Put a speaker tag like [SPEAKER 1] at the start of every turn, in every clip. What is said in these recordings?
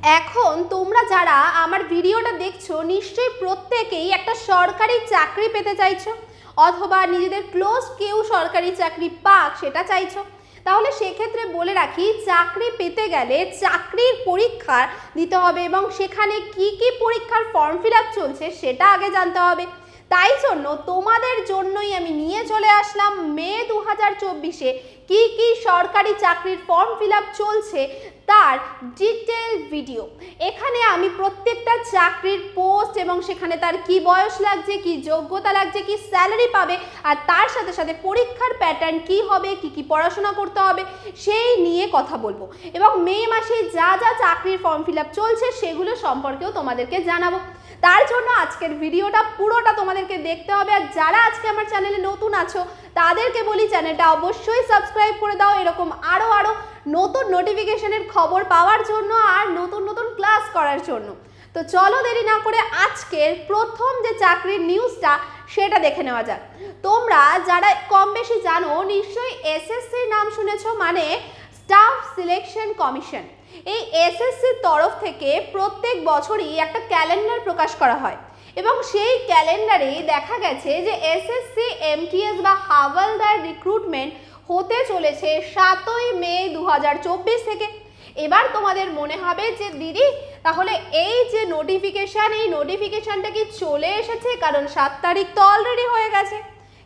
[SPEAKER 1] এখন তোমরা যারা আমার ভিডিওটা দেখছো নিশ্চয়ই প্রত্যেকেই একটা সরকারি চাকরি পেতে চাইছো, অথবা নিজেদের ক্লোজ কেউ সরকারি চাকরি পাক সেটা চাইছো। তাহলে সেক্ষেত্রে বলে রাখি, চাকরি পেতে গেলে চাকরির পরীক্ষা দিতে হবে এবং সেখানে কি কি পরীক্ষার ফর্ম ফিল আপ চলছে সেটা আগে জানতে হবে। তাই জন্য তোমাদের জন্যই আমি নিয়ে চলে আসলাম মে 2024-এ কি কি সরকারি চাকরির ফর্ম ফিল আপ চলছে তার ডিটেল ভিডিও। এখানে আমি প্রত্যেকটা চাকরির পোস্ট এবং সেখানে তার কি বয়স লাগছে, কি যোগ্যতা লাগছে, কি স্যালারি পাবে, আর তার সাথে সাথে পরীক্ষার প্যাটার্ন কি হবে, কি কি পড়াশোনা করতে হবে সেই নিয়ে কথা বলবো। এবং মে মাসে যা যা চাকরির ফর্ম ফিল আপ চলছে সেগুলো সম্পর্কেও তোমাদেরকে জানাবো। তার জন্য আজকের ভিডিওটা পুরোটা তোমাদেরকে দেখতে হবে। আর যারা আজকে আমার চ্যানেলে নতুন আছো তাদেরকে বলি, চ্যানেলটা অবশ্যই সাবস্ক্রাইব করে দাও এরকম আরও নতুন নোটিফিকেশনের খবর পাওয়ার জন্য আর নতুন নতুন ক্লাস করার জন্য। তো চলো দেরি না করে আজকের প্রথম যে চাকরির নিউজটা সেটা দেখে নেওয়া যাক। তোমরা যারা কম বেশি জানো নিশ্চয়ই এসএসসির নাম শুনেছো, মানে স্টাফ সিলেকশন কমিশন। এই এসএসসির তরফ থেকে প্রত্যেক বছরই একটা ক্যালেন্ডার প্রকাশ করা হয় এবং সেই ক্যালেন্ডারে দেখা গেছে যে এসএসসি এমটিএস বা হাওয়ালদার রিক্রুটমেন্ট হতে চলেছে 7ই মে 2024 থেকে। এবার তোমাদের মনে হবে যে দিদি তাহলে এই যে নোটিফিকেশান, এই নোটিফিকেশানটা কি চলে এসেছে? কারণ 7 তারিখ তো অলরেডি হয়ে গেছে।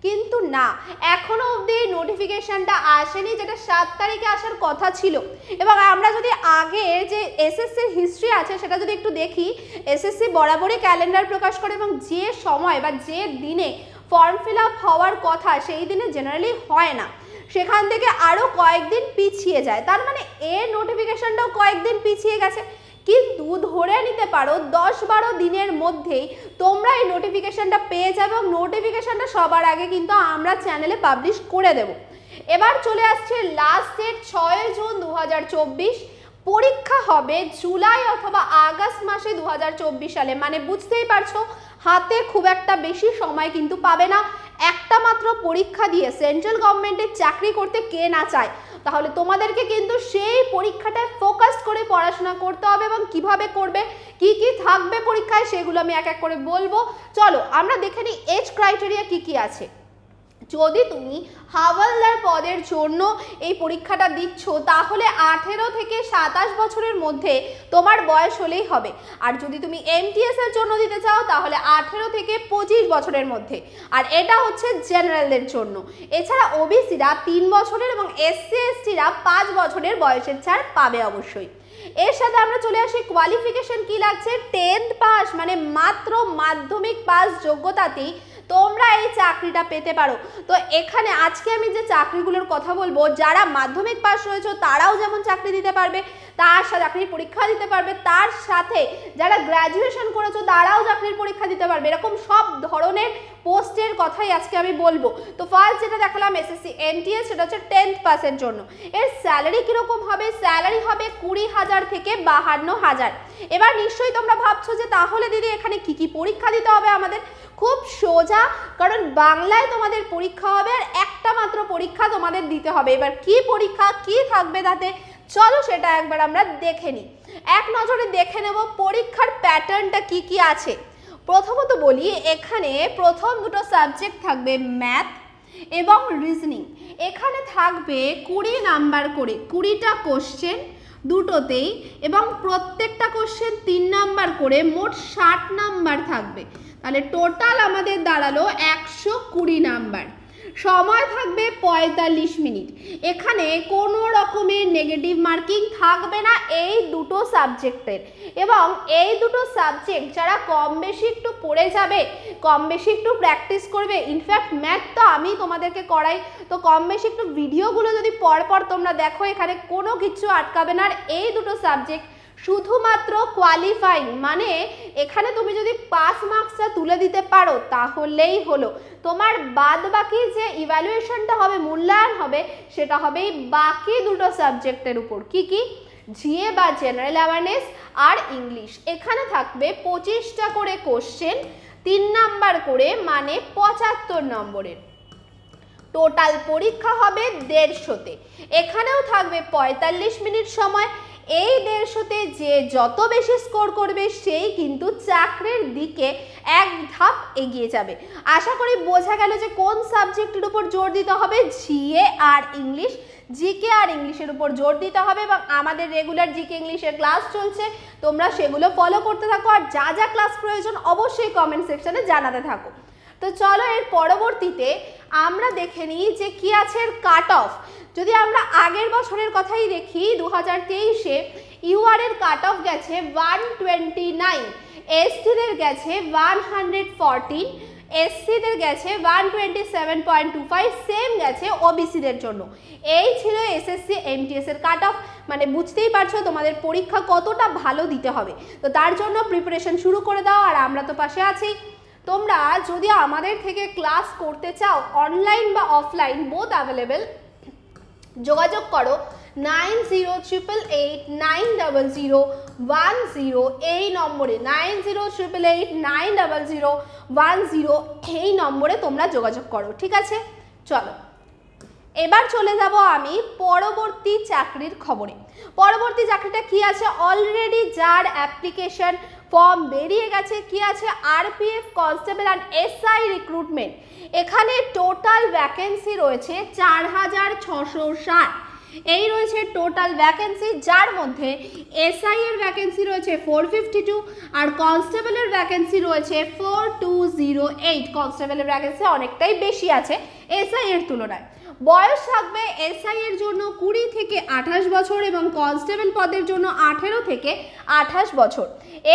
[SPEAKER 1] কিন্তু না, এখনো অবধি নোটিফিকেশনটা আসেনি, যেটা 7 তারিখে আসার কথা ছিল। এবং আমরা যদি আগের যে এসএসসির হিস্ট্রি আছে সেটা যদি একটু দেখি, এসএসসি বরাবরই ক্যালেন্ডার প্রকাশ করে এবং যে সময় বা যে দিনে ফর্ম ফিল আপ হওয়ার কথা সেই দিনে জেনারেলি হয় না, সেখান থেকে আরও কয়েকদিন পিছিয়ে যায়। তার মানে এর নোটিফিকেশনটাও কয়েকদিন পিছিয়ে গেছে। কিন্তু ধরে নিতে পারো 10-12 দিনের মধ্যেই তোমরা এই নোটিফিকেশনটা পেয়ে যাবে এবং নোটিফিকেশনটা সবার আগে কিন্তু আমরা চ্যানেলে পাবলিশ করে দেব। এবার চলে আসছে লাস্ট ডেট 6 জুন 2024। পরীক্ষা হবে জুলাই অথবা আগস্ট মাসে 2024 সালে। মানে বুঝতেই পারছো হাতে খুব একটা বেশি সময় কিন্তু পাবে না। একটা মাত্র পরীক্ষা দিয়ে সেন্ট্রাল গভর্নমেন্টের চাকরি করতে কে না চায়? তাহলে তোমাদেরকে কিন্তু সেই পরীক্ষাটায় ফোকাস করে পড়াশোনা করতে হবে এবং কিভাবে করবে, কি কি থাকবে পরীক্ষায় সেগুলো আমি এক এক করে বলবো। চলো আমরা দেখে নিই এজ ক্রাইটেরিয়া কি কি আছে। যদি তুমি হাওয়ালদার পদের জন্য এই পরীক্ষাটা দিচ্ছ তাহলে 18 থেকে 27 বছরের মধ্যে তোমার বয়স হলেই হবে। আর যদি তুমি এমটিএস এর জন্য দিতে চাও তাহলে 18 থেকে 25 বছরের মধ্যে। আর এটা হচ্ছে জেনারেলদের জন্য। এছাড়া ওবিসিরা 3 বছরের এবং এসসি এসটিরা 5 বছরের বয়সের ছাড় পাবে অবশ্যই। এর সাথে আমরা চলে আসি কোয়ালিফিকেশন কি লাগছে। 10th পাস, মানে মাত্র মাধ্যমিক পাস যোগ্যতাতেই তোমরা এই চাকরিটা পেতে পারো। তো এখানে আজকে আমি যে চাকরিগুলোর কথা বলবো, যারা মাধ্যমিক পাস রয়েছে তারাও যেমন চাকরি দিতে পারবে, তার সাথে চাকরির পরীক্ষা দিতে পারবে, তার সাথে যারা গ্র্যাজুয়েশন করেছো তারাও চাকরির পরীক্ষা দিতে পারবে। এরকম সব ধরনের পোস্টের কথাই আজকে আমি বলবো। তো ফার্স্ট যেটা দেখালাম এসএসসি এমটিএস, সেটা হচ্ছে 10th পাসের জন্য। এর স্যালারি কীরকম হবে? স্যালারি হবে 20,000 থেকে 52,000। এবার নিশ্চয়ই তোমরা ভাবছো যে তাহলে দিদি এখানে কি কি পরীক্ষা দিতে হবে আমাদের। খুব সোজা, কারণ বাংলায় তোমাদের পরীক্ষা হবে আর একটা মাত্র পরীক্ষা তোমাদের দিতে হবে। এবার কি পরীক্ষা, কি থাকবে তাতে, চলো সেটা একবার আমরা দেখে নিই। এক নজরে দেখে নেব পরীক্ষার প্যাটার্নটা কি কি আছে। প্রথমত বলি, এখানে প্রথম দুটো সাবজেক্ট থাকবে ম্যাথ এবং রিজনিং। এখানে থাকবে 20 নাম্বার করে, 20টা কোশ্চেন দুটোতেই, এবং প্রত্যেকটা কোশ্চেন 3 নাম্বার করে, মোট 60 নাম্বার থাকবে। তাহলে টোটাল আমাদের দাঁড়ালো 120 নাম্বার। সময় থাকবে 45 মিনিট। এখানে কোনো রকমের নেগেটিভ মার্কিং থাকবে না এই দুটো সাবজেক্টের। এবং এই দুটো সাবজেক্ট যারা কম বেশি একটু পড়ে যাবে, কম বেশি একটু প্র্যাকটিস করবে, ইনফ্যাক্ট ম্যাথ তো আমি তোমাদেরকে করাই, তো কম বেশি একটু ভিডিওগুলো যদি পরপর তোমরা দেখো এখানে কোনো কিছু আটকাবে না। আর এই দুটো সাবজেক্ট শুধুমাত্র কোয়ালিফাইং, মানে এখানে তুমি যদি পাস মার্কসটা তুলে দিতে পারো তাহলেই হলো। তোমার বাদ বাকি যে ইভ্যালুয়েশনটা হবে, মূল্যায়ন হবে, সেটা হবে বাকি দুটো সাবজেক্টের উপর। কি কি? জিএ বা জেনারেল অ্যাওয়ারনেস আর ইংলিশ। এখানে থাকবে 25টা করে কোশ্চেন, 3 নাম্বার করে, মানে 75 নম্বরের। টোটাল পরীক্ষা হবে 150-তে। এখানেও থাকবে 45 মিনিট সময়। এই 150-তে যে যত বেশি স্কোর করবে সেই কিন্তু চাকরির দিকে এক ধাপ এগিয়ে যাবে। আশা করি বোঝা গেল যে কোন সাবজেক্টের উপর জোর দিতে হবে, জিএ আর ইংলিশ। জিকে আর ইংলিশের উপর জোর দিতে হবে এবং আমাদের রেগুলার জিকে ইংলিশের ক্লাস চলছে, তোমরা সেগুলো ফলো করতে থাকো আর যা যা ক্লাস প্রয়োজন অবশ্যই কমেন্ট সেকশনে জানাতে থাকো। তো চলো এর পরবর্তীতে আমরা দেখে নিই যে কি আছে এর কাট অফ। যদি আমরা আগের বছরের কথাই দেখি 2023-এ ইউআর এর কাট অফ গেছে 129, এসটিদের গেছে 114, এসসিদের গেছে 127.25, সেম গেছে ওবিসিদের জন্য। এই ছিল এসএসসি এমটিএস এর কাট অফ। মানে বুঝতেই পারছো তোমাদের পরীক্ষা কতটা ভালো দিতে হবে। তো তার জন্য প্রিপারেশন শুরু করে দাও আর আমরা তো পাশে আছি। তোমরা যদি আমাদের থেকে ক্লাস করতে চাও, অনলাইন বা অফলাইন বোথ অ্যাভেলেবেল, যোগাযোগ করো 9088890010 এই নম্বরে, 9088890010 এই নম্বরে তোমরা যোগাযোগ করো, ঠিক আছে? চলো এবার চলে যাব আমি পরবর্তী চাকরির খবরে। পরবর্তী চাকরিটা কি আছে, অলরেডি যার অ্যাপ্লিকেশন ফর্ম বেরিয়ে গেছে, কি আছে, RPF constable and SI recruitment. এখানে টোটাল ভ্যাকেন্সি রয়েছে 4660। এই রয়েছে টোটাল ভ্যাকেন্সি, যার মধ্যে এসআই এর ভ্যাকেন্সি রয়েছে 452 আর কনস্টেবলের ভ্যাকেন্সি রয়েছে 4208। কনস্টেবলের ভ্যাকেন্সি অনেকটাই বেশি আছে এসআই এর তুলনায়। বয়স থাকবে এসআই এর জন্য 20 থেকে 28 বছর এবং কনস্টেবল পদের জন্য 18 থেকে 28 বছর।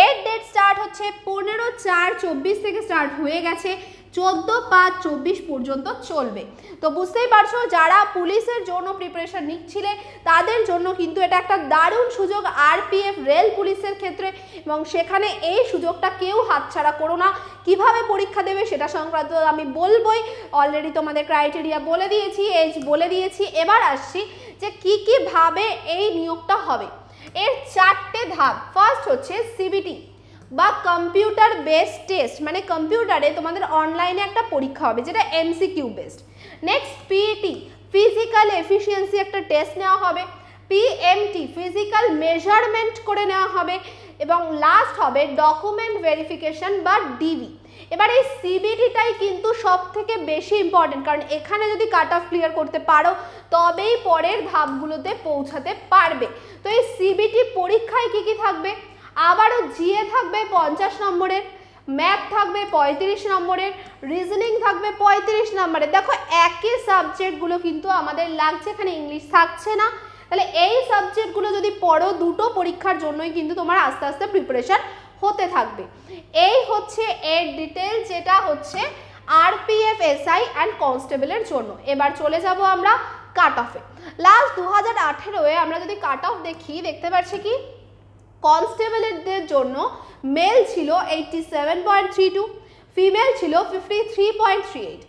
[SPEAKER 1] এর ডেট স্টার্ট হচ্ছে 15/4/24 থেকে স্টার্ট হয়ে গেছে, 14/5/24 পর্যন্ত চলবে। তো বুঝতেই পারছো যারা পুলিশের জন্য প্রিপারেশন নিচ্ছিলে তাদের জন্য কিন্তু এটা একটা দারুণ সুযোগ আরপিএফ রেল পুলিশের ক্ষেত্রে, এবং সেখানে এই সুযোগটা কেউ হাতছাড়া করো না। কিভাবে পরীক্ষা দেবে সেটা সংক্রান্ত আমি বলবোই, অলরেডি তোমাদের ক্রাইটেরিয়া বলে দিয়েছি, এজ বলে দিয়েছি। এবার আসছি যে কি ভাবে এই নিয়োগটা হবে। এর 4টে ধাপ। ফার্স্ট হচ্ছে সিবিটি বা কম্পিউটার বেসড টেস্ট, মানে কম্পিউটারে তোমাদের অনলাইনে একটা পরীক্ষা হবে যেটা MCQ based. Next PET physical efficiency একটা টেস্ট নেওয়া হবে। পিএমটি ফিজিক্যাল মেজারমেন্ট করে নেওয়া হবে এবং লাস্ট হবে ডকুমেন্ট ভেরিফিকেশন বা ডিভি। এবার এই সিবিটিটাই কিন্তু সব থেকে বেশি ইম্পর্টেন্ট, কারণ এখানে যদি কাট অফ ক্লিয়ার করতে পারো তবেই পরের ধাপগুলোতে পৌঁছাতে পারবে। তো এই সিবিটি পরীক্ষায় কি থাকবে, আবারও জিএ থাকবে 50 নম্বরের, ম্যাথ থাকবে 35 নম্বরের, রিজনিং থাকবে 35 নম্বরের। দেখো একই সাবজেক্টগুলো কিন্তু আমাদের লাগছে, এখানে ইংলিশ থাকছে না। তাহলে এই সাবজেক্টগুলো যদি পড়ো দুটো পরীক্ষার জন্যই কিন্তু তোমার আস্তে আস্তে প্রিপারেশন হতে থাকবে। এই হচ্ছে এর ডিটেল, যেটা হচ্ছে আরপিএফ এসআই অ্যান্ড কনস্টেবলের জন্য। এবার চলে যাব আমরা কাট অফে। লাস্ট 2018-এ আমরা যদি কাট অফ দেখি, দেখতে পাচ্ছি কি কনস্টেবলদের জন্য মেল ছিল 87.32, ফিমেল ছিল 53.38।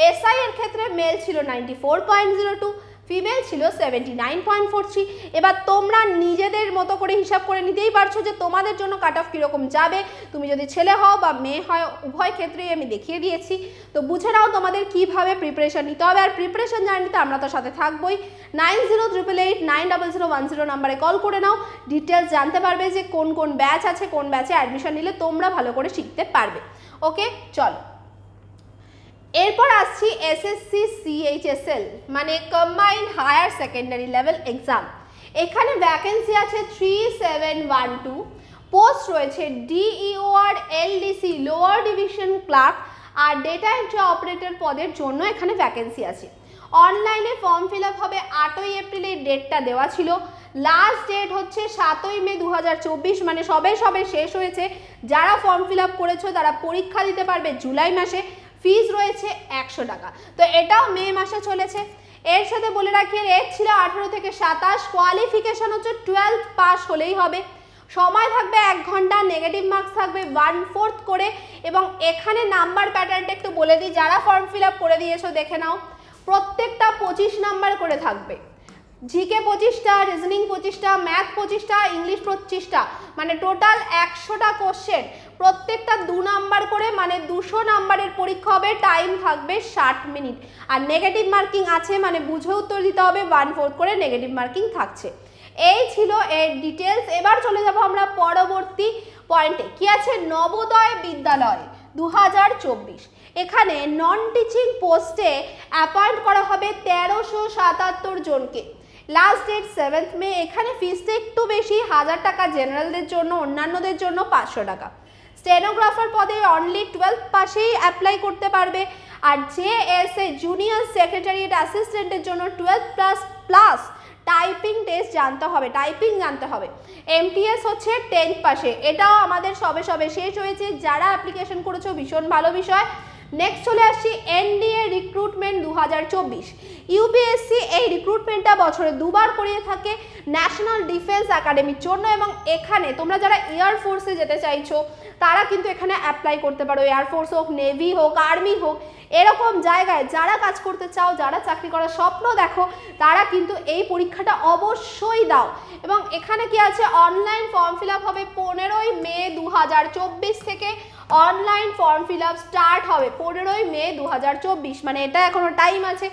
[SPEAKER 1] এসআই এর ক্ষেত্রে মেল ছিল 94.02, ফিমেল ছিল 79.43। এবার তোমরা নিজেদের মতো করে হিসাব করে নিতেই পারছো যে তোমাদের জন্য কাট অফ কীরকম যাবে। তুমি যদি ছেলে হও বা মেয়ে হয় উভয় ক্ষেত্রেই আমি দেখিয়ে দিয়েছি। তো বুঝে নাও তোমাদের কীভাবে প্রিপারেশন নিতে হবে। আর প্রিপারেশন জার্নিতে আমরা তো সাথে থাকবোই। 9088890010 নাম্বারে কল করে নাও, ডিটেলস জানতে পারবে যে কোন কোন ব্যাচ আছে, কোন ব্যাচে অ্যাডমিশন নিলে তোমরা ভালো করে শিখতে পারবে। ওকে চলো এরপর আসছি এসএসসি সিএইচএসএল মানে combined higher secondary level exam. এখানে ভ্যাকেন্সি আছে 3712, পোস্ট রয়েছে DEO or LDC lower division clerk আর ডেটা এন্ট্রি অপারেটর পদের জন্য এখানে ভ্যাকেন্সি আছে। অনলাইনে ফর্ম ফিল আপ হবে 8ই এপ্রিল, এই ডেটটা দেওয়া ছিল। লাস্ট ডেট হচ্ছে 7ই মে 2024, মানে সবে শেষ হয়েছে। যারা ফর্ম ফিল আপ করেছো তারা পরীক্ষা দিতে পারবে জুলাই মাসে। ফিজ রয়েছে 100 টাকা। তো এটাও মে মাসে চলেছে। এর সাথে বলে রাখি এজ ছিল 18 থেকে 27, কোয়ালিফিকেশন হচ্ছে 12th পাস হলেই হবে। সময় থাকবে 1 ঘন্টা, নেগেটিভ মার্কস থাকবে 1/4 করে। এবং এখানে নাম্বার প্যাটার্নটা একটু বলে দিই, যারা ফর্ম ফিল আপ করে দিয়েছো দেখে নাও। প্রত্যেকটা 25 নাম্বার করে থাকবে। জিকে 25টা, রিজনিং 25টা, ম্যাথ 25টা, ইংলিশ 25টা, মানে টোটাল 100টা কোশ্চেন। প্রত্যেকটা 2 নাম্বার করে, মানে 200 নাম্বারের পরীক্ষা হবে। টাইম থাকবে 60 মিনিট। আর নেগেটিভ মার্কিং আছে, মানে বুঝে উত্তর দিতে হবে, 1/4 করে নেগেটিভ মার্কিং থাকছে। এই ছিল এর ডিটেলস। এবার চলে যাব আমরা পরবর্তী পয়েন্টে। কি আছে? নবোদয় বিদ্যালয় 2024। এখানে নন টিচিং পোস্টে অ্যাপয়েন্ট করা হবে 1377 জনকে। লাস্ট ডেট 7 মে। এখানে ফিসটা একটু বেশি, 1000 টাকা জেনারেলদের জন্য, অন্যান্যদের জন্য 500 টাকা। স্টেনোগ্রাফার পদে অনলি 12th পাশেই অ্যাপ্লাই করতে পারবে। আর জেএসএ জুনিয়র সেক্রেটারিয়েট অ্যাসিস্ট্যান্টের জন্য 12+ প্লাস টাইপিং টেস্ট জানতে হবে, টাইপিং জানতে হবে। এমটিএস হচ্ছে 10th পাশে, এটাও আমাদের সবে সবে শেষ হয়েছে। যারা অ্যাপ্লিকেশন করেছো ভীষণ ভালো বিষয়। নেক্সট চলে আসছি এনডিএ রিক্রুটমেন্ট 2024। ইউপিএসসি এই রিক্রুটমেন্টটা বছরে 2বার করিয়ে থাকে ন্যাশনাল ডিফেন্স একাডেমির জন্য, এবং এখানে তোমরা যারা এয়ারফোর্সে যেতে চাইছো তারা কিন্তু এখানে অ্যাপ্লাই করতে পারো। এয়ারফোর্স হোক, নেভি হোক, আর্মি হোক, এরকম জায়গায় যারা কাজ করতে চাও, যারা চাকরি করার স্বপ্ন দেখো, তারা কিন্তু এই পরীক্ষাটা অবশ্যই দাও। এবং এখানে কি আছে? অনলাইন ফর্ম ফিল আপ হবে 15ই মে 2024 থেকে। Online form fill up start হবে 15ই মে 2024, মানে এটা এখনো টাইম আছে।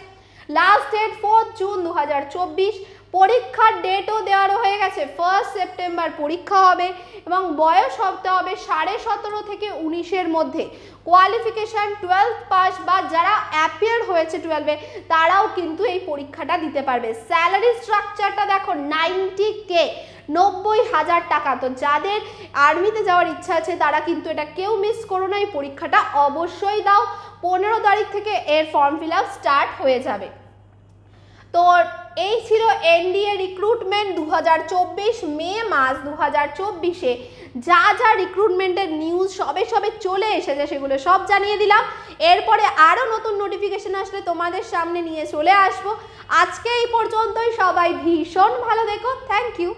[SPEAKER 1] Last date 4 June 2024। পরীক্ষার ডেটও দেওয়ার হয়ে গেছে, 1 সেপ্টেম্বর পরীক্ষা হবে এবং বয়স হতে হবে 17.5 থেকে 19-এর মধ্যে। কোয়ালিফিকেশান 12th পাস বা যারা অ্যাপিয়ার হয়েছে 12-এ তারাও কিন্তু এই পরীক্ষাটা দিতে পারবে। স্যালারি স্ট্রাকচারটা দেখো, 90K, 90,000 টাকা। তো যাদের আর্মিতে যাওয়ার ইচ্ছা আছে তারা কিন্তু এটা কেউ মিস করো না, এই পরীক্ষাটা অবশ্যই দাও। 15 তারিখ থেকে এর ফর্ম ফিল আপ স্টার্ট হয়ে যাবে। তো এই ছিল এনডিএ রিক্রুটমেন্ট 2024, মে মাস 2024-এ যা যা রিক্রুটমেন্টের নিউজ সবে সবে চলে এসেছে সেগুলো সব জানিয়ে দিলাম। এরপরে আরও নতুন নোটিফিকেশন আসলে তোমাদের সামনে নিয়ে চলে আসবো। আজকে এই পর্যন্তই, সবাই ভীষণ ভালো থেকো। Thank you.